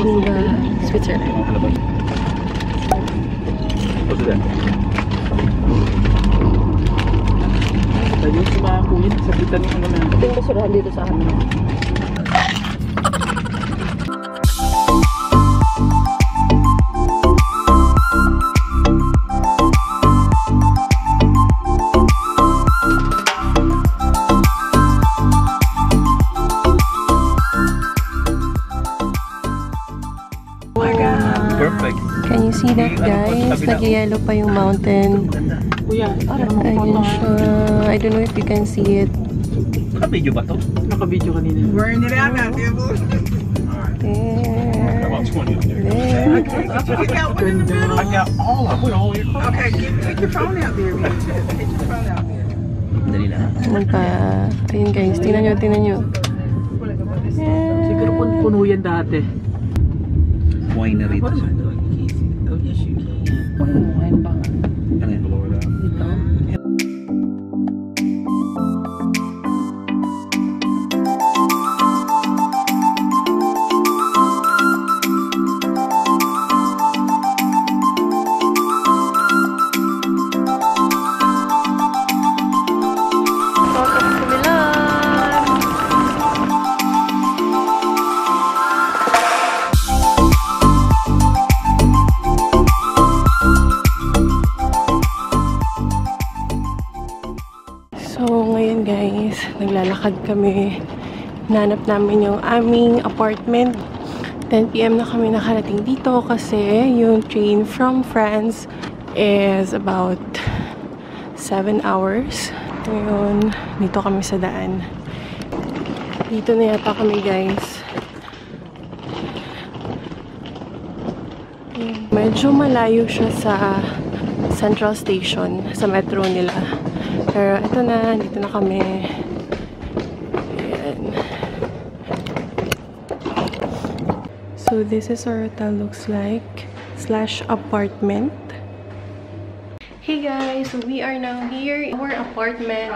visiting the Switzerland. What's that? Yung sumakuin sa kita ng ano na. Ito yung basurahan dito sa amin. Perfect. Can you see that, guys? Nag-yellow pa yung mountain. Ayun siya. I don't know if you can see it. Naka-video ba to? Naka-video kanina. We're in it out now, table. There. About 20 in there. There. You got one in the middle. I got all of it. Okay, get your phone out there, man. Get your phone out there. Dali lang. Ano pa? Ayun, guys. Tingnan nyo, tingnan nyo. Siguro puno yan dati. Winery to siya. Oh, yes, you can. Wine ba? Ano yan? Naglalakad kami. Nanap namin yung aming apartment. 10 PM na kami nakarating dito kasi yung train from France is about 7 hours. Ngayon, dito kami sa daan. Dito na yata kami, guys. Medyo malayo siya sa Central Station, sa metro nila. Pero ito na, dito na kami. So this is our hotel looks like / apartment. Hey guys, so we are now here in our apartment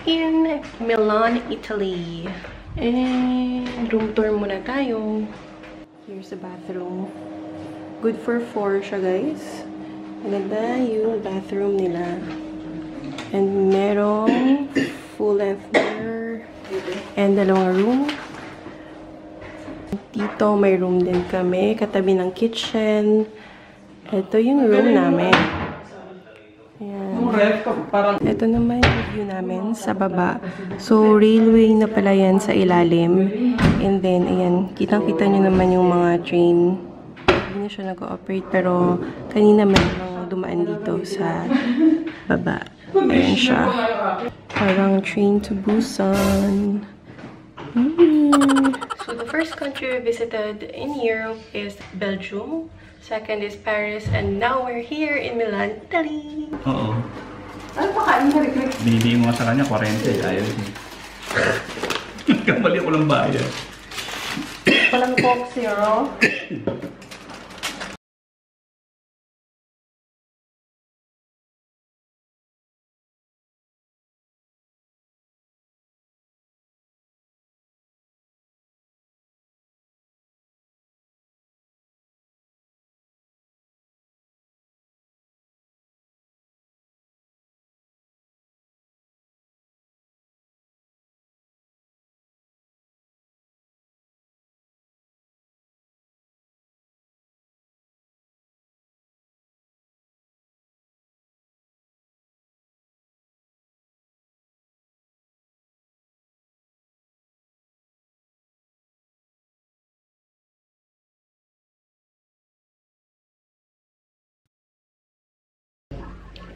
in Milan, Italy. And room tour muna tayo. Here's the bathroom. Good for 4 siya, guys. Maganda yung bathroom nila. And merong full length mirror and dalawang room. Dito may room din kami, katabi ng kitchen. Ito yung room namin. Ayan. Ito naman yung view namin sa baba. So, railway na pala yan sa ilalim. And then, ayan, kitang-kita nyo naman yung mga train. Hindi na siya nag-ooperate, pero kanina may lang dumaan dito sa baba. Ayan siya. Parang train to Busan. So the first country we visited in Europe is Belgium. Second is Paris. And now we're here in Milan, Italy. Oo. Ano pa kain na rin? Binibigay mo nga sa kanya, 40. Ayaw. Kamali ako lang bayad. Walang Coke Zero.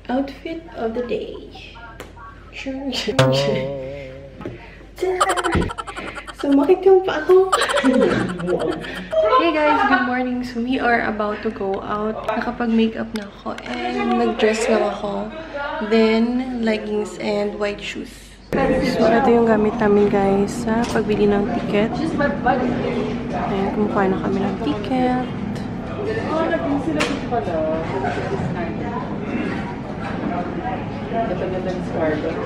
Outfit of the day. Sumakit yung pa ako. Hey guys, good morning. So we are about to go out. Nakapag-makeup na ako and nag-dress lang ako. Then, leggings and white shoes. So, ito yung gamit namin guys sa pagbili ng ticket. Ayan, kumukuha na kami ng ticket. Ganda-gandang scarlet.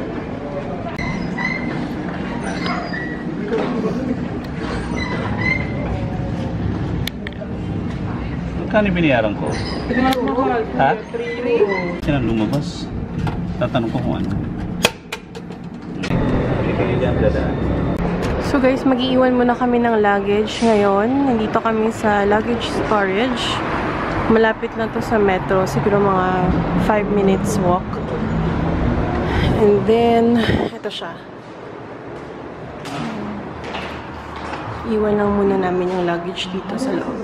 Magkano binayaran ko? Ha? Sino lumabas? Tatanong ko kung ano. So guys, mag-iiwan muna kami ng luggage ngayon. Nandito kami sa luggage storage. Malapit na to sa metro. Siguro mga 5 minutes walk. And then, ito siya. Iwan lang muna namin yung luggage dito sa loob.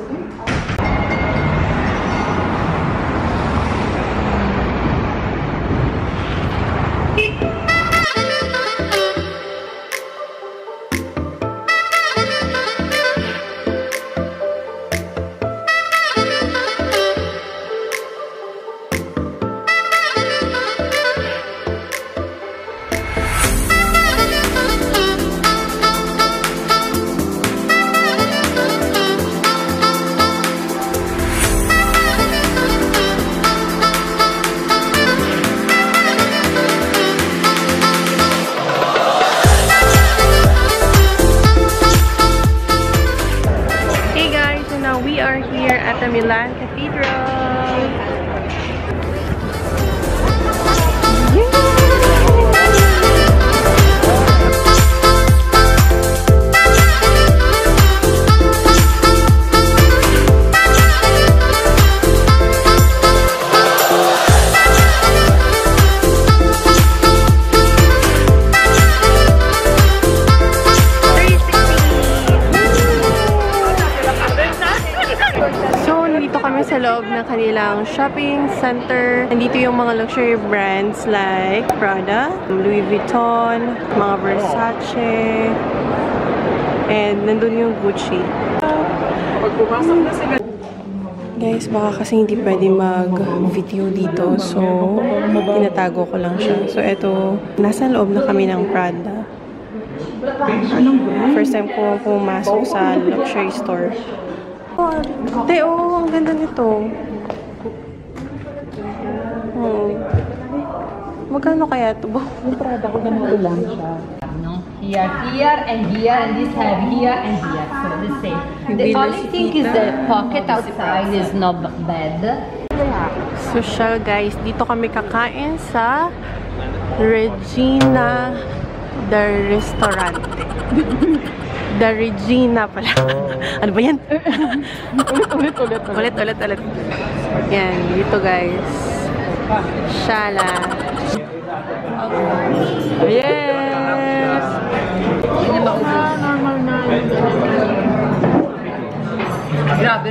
We are here at the Milan Cathedral. Sa loob ng kanilang shopping center. Nandito yung mga luxury brands like Prada, Louis Vuitton, mga Versace, and nandun yung Gucci. Guys, baka kasi hindi pwede mag-video dito. So, tinatago ko lang siya. So, eto, nasa loob na kami ng Prada. First time ko pumasok sa luxury store. Ang ganda nito. Magkano kaya ito ba? Yung Prada ko ganun lang siya. No, here, and this have here and here. So the same. The only thing is the pocket outside is not bad. Social guys, dito kami kakain sa Regina the Restaurante. The Regina pala. Ano ba yan? Ulit. Yan, dito guys. Shala. Yes! Normal na. Grabe.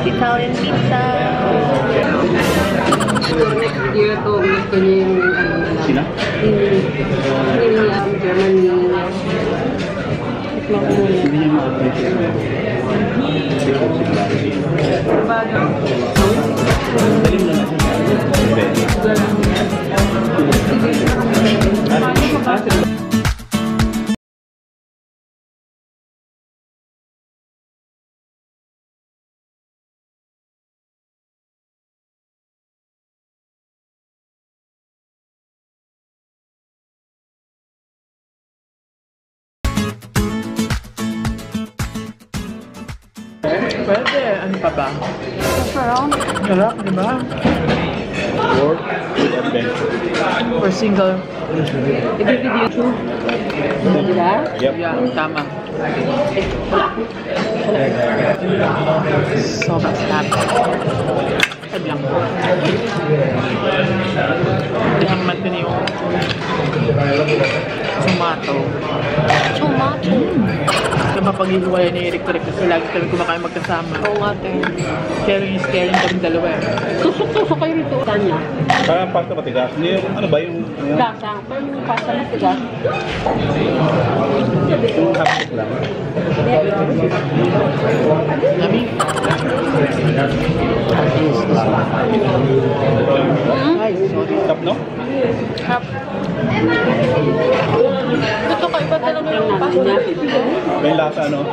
Italian pizza. Next year to, gusto niya yung ano na lang. Sino? In Germany. Hindi niya ma-appreciate na. Dalim na natin. Pwede. Ano pa ba? Sarap, di ba? Or with adventure. For single. I-video too. Diba? Yep. Yeah, tama. Sobrang sarap. Sabi lang. Kaya naman yung tomato. Diba pag iiwayan ni Eric Torek kasi lagi kami kumakain magkasama. Oo nga, te. Sharing is caring kami dalawa eh. Tusok-tusok kayo rito. Saan niya? Parang pasta matigas. Ano ba yung... Gasa. Pero yung pasta na tigas. Yung hapsik lang. Nami? Ay, sorry. Tap, no? Hap. Ito kaiba talaga yung pasta. May lasa, no?